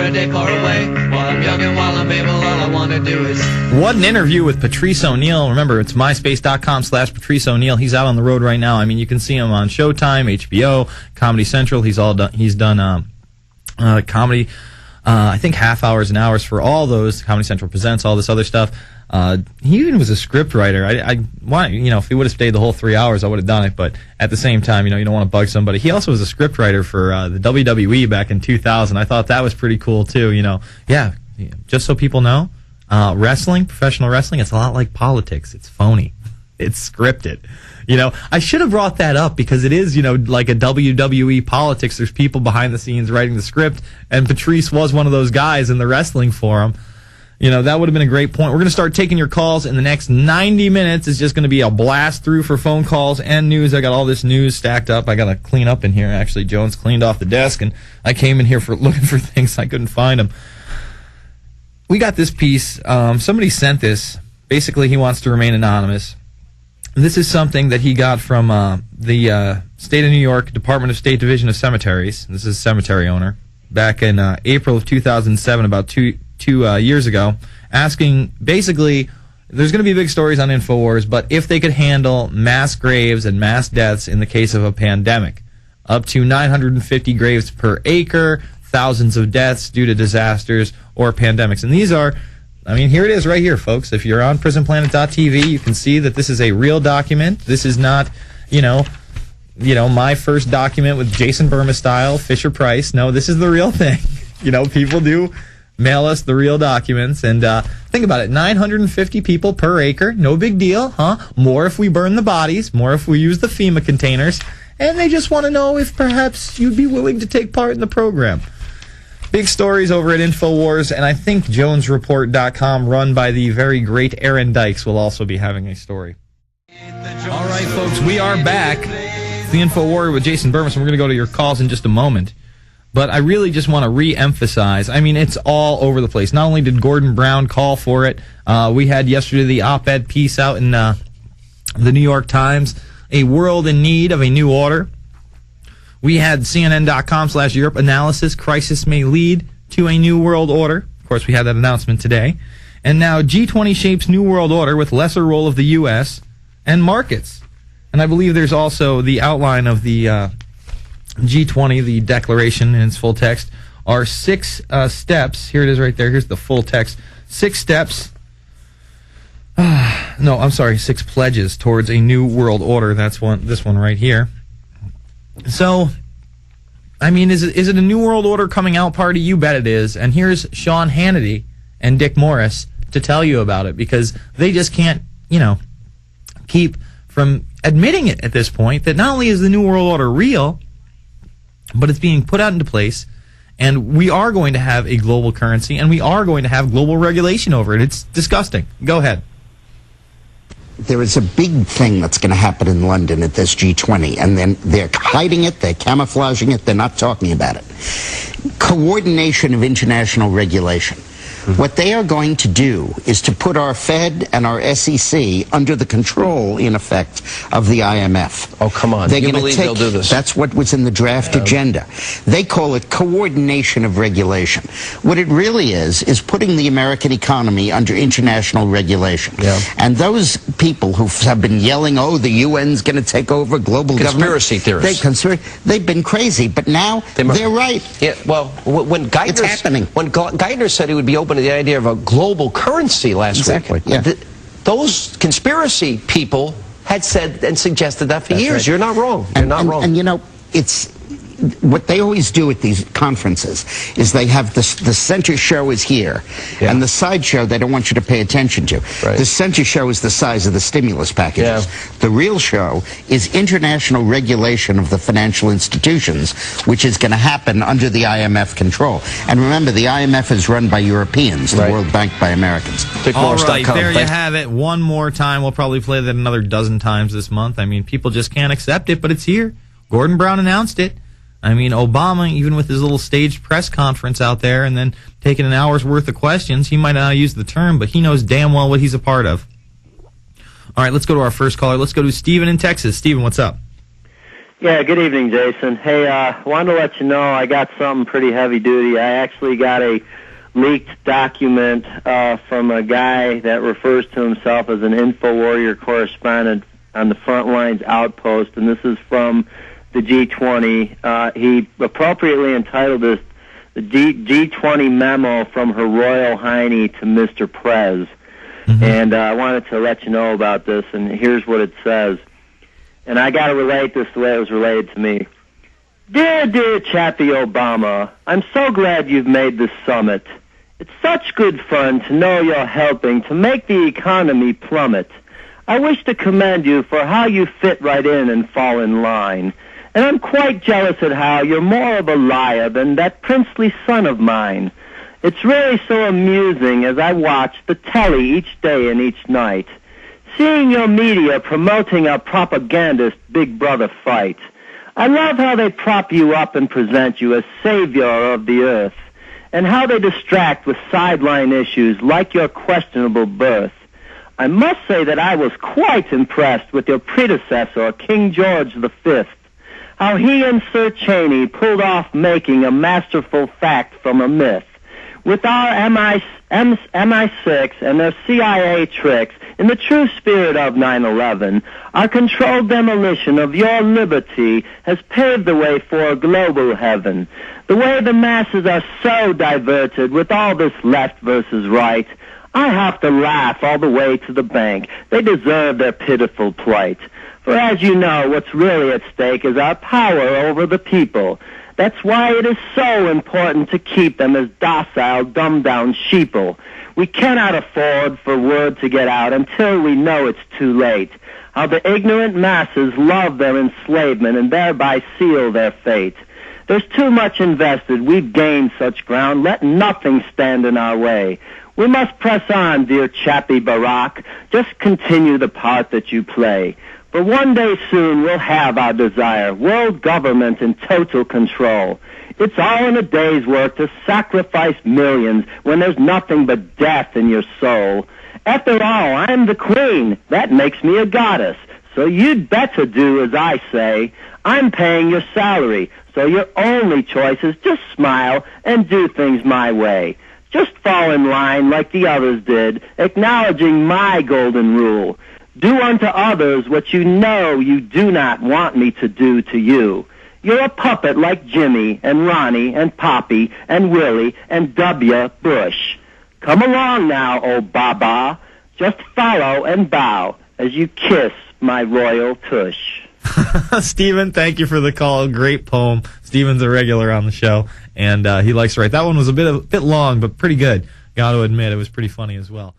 a day far away. While I'm young and while I'm able, all I want to do is... What an interview with Patrice O'Neal. Remember, it's myspace.com/Patrice O'Neal. He's out on the road right now. I mean, you can see him on Showtime, HBO, Comedy Central. He's done comedy, I think half hours and hours for all those. Comedy Central Presents, all this other stuff. He even was a script writer. If he would have stayed the whole 3 hours, I would have done it. But at the same time, you don't want to bug somebody. He also was a script writer for the WWE back in 2000. I thought that was pretty cool too. Yeah. Just so people know, professional wrestling, it's a lot like politics. It's phony. It's scripted. I should have brought that up because it is, like a WWE politics. There's people behind the scenes writing the script, and Patrice was one of those guys in the wrestling forum. That would have been a great point. We're going to start taking your calls in the next 90 minutes. It's just going to be a blast through for phone calls and news. I got all this news stacked up. I got to clean up in here. Actually, Jones cleaned off the desk, and I came in here looking for things. I couldn't find them. We got this piece. Somebody sent this. Basically, he wants to remain anonymous. This is something that he got from the State of New York Department of State Division of Cemeteries. This is a cemetery owner. Back in April of 2007, about two years ago, asking, basically, there's going to be big stories on InfoWars, but if they could handle mass graves and mass deaths in the case of a pandemic, up to 950 graves per acre, thousands of deaths due to disasters or pandemics. And these are, here it is right here, folks. If you're on prisonplanet.tv, you can see that this is a real document. This is not, my first document with Jason Bermas style, Fisher Price. No, this is the real thing. People do mail us the real documents. And think about it, 950 people per acre, no big deal, huh? More if we burn the bodies, more if we use the FEMA containers. And they just want to know if perhaps you'd be willing to take part in the program. Big stories over at InfoWars, and I think JonesReport.com, run by the very great Aaron Dykes, will also be having a story. All right, folks, we are back. It's the InfoWarrior with Jason Bermas, and we're going to go to your calls in just a moment. But I really just want to re-emphasize, it's all over the place. Not only did Gordon Brown call for it, we had yesterday the op-ed piece out in the New York Times, a world in need of a new order. We had CNN.com/Europe analysis, crisis may lead to a new world order. Of course, we had that announcement today. And now G20 shapes new world order with lesser role of the U.S. and markets. And I believe there's also the outline of the G20, the declaration in its full text, are 6 steps. Here it is right there. Here's the full text. 6 steps. 6 pledges towards a new world order. That's this one right here. So, is it a new world order coming out party? You bet it is. And here's Sean Hannity and Dick Morris to tell you about it, because they just can't, keep from admitting it at this point, that not only is the new world order real, but it's being put out into place, and we are going to have a global currency, and we are going to have global regulation over it. It's disgusting. Go ahead. There is a big thing that's going to happen in London at this G20, and then they're hiding it, they're camouflaging it, they're not talking about it. Coordination of international regulation. What they are going to do is to put our Fed and our SEC under the control, in effect, of the IMF. Oh, come on. They're you gonna believe take, they'll do this? That's what was in the draft agenda. They call it coordination of regulation. What it really is putting the American economy under international regulation. Yeah. And those people who have been yelling, oh, the UN's going to take over global conspiracy government. Theorists. They've been crazy, but now they're right. Yeah, well, when it's happening. When Geithner said he would be open to the idea of a global currency last week, yeah. Those conspiracy people had said and suggested that for years. Right. You're not wrong. You're not wrong. And it's what they always do at these conferences is they have the center show is here, and the side show they don't want you to pay attention to. Right. The center show is the size of the stimulus packages. Yeah. The real show is international regulation of the financial institutions, which is going to happen under the IMF control. And remember, the IMF is run by Europeans, the World Bank by Americans. All right, there you have it. One more time. We'll probably play that another dozen times this month. People just can't accept it, but it's here. Gordon Brown announced it. Obama, even with his little staged press conference out there and then taking an hour's worth of questions, he might not use the term, but he knows damn well what he's a part of. All right, let's go to our first caller. Let's go to Steven in Texas. Steven, what's up? Yeah, good evening, Jason. Hey, wanted to let you know I got something pretty heavy duty. I actually got a leaked document from a guy that refers to himself as an INFOWARRIOR correspondent on the front lines outpost, and this is from the G20. He appropriately entitled this the G20 memo from Her Royal Highness to Mr. Prez. And I wanted to let you know about this, and here's what it says. And I got to relate this the way it was related to me. Dear Chappie Obama, I'm so glad you've made this summit. It's such good fun to know you're helping to make the economy plummet. I wish to commend you for how you fit right in and fall in line. And I'm quite jealous at how you're more of a liar than that princely son of mine. It's really so amusing as I watch the telly each day and each night, seeing your media promoting a propagandist Big Brother fight. I love how they prop you up and present you as savior of the earth, and how they distract with sideline issues like your questionable birth. I must say that I was quite impressed with your predecessor, King George V, how he and Sir Cheney pulled off making a masterful fact from a myth. With our MI6 and their CIA tricks, in the true spirit of 9/11, our controlled demolition of your liberty has paved the way for a global heaven. The way the masses are so diverted with all this left versus right, I have to laugh all the way to the bank. They deserve their pitiful plight. For as you know, what's really at stake is our power over the people. That's why it is so important to keep them as docile, dumbed-down sheeple. We cannot afford for word to get out until we know it's too late. How the ignorant masses love their enslavement and thereby seal their fate. There's too much invested. We've gained such ground. Let nothing stand in our way. We must press on, dear Chappie Barack. Just continue the part that you play. For one day soon we'll have our desire, world government in total control. It's all in a day's work to sacrifice millions when there's nothing but death in your soul. After all, I'm the queen. That makes me a goddess. So you'd better do as I say. I'm paying your salary, so your only choice is just smile and do things my way. Just fall in line like the others did, acknowledging my golden rule. Do unto others what you know you do not want me to do to you. You're a puppet like Jimmy and Ronnie and Poppy and Willie and W. Bush. Come along now, old Baba. Just follow and bow as you kiss my royal tush. Stephen, thank you for the call. Great poem. Stephen's a regular on the show, and he likes to write. That one was a bit long, but pretty good. Got to admit, it was pretty funny as well.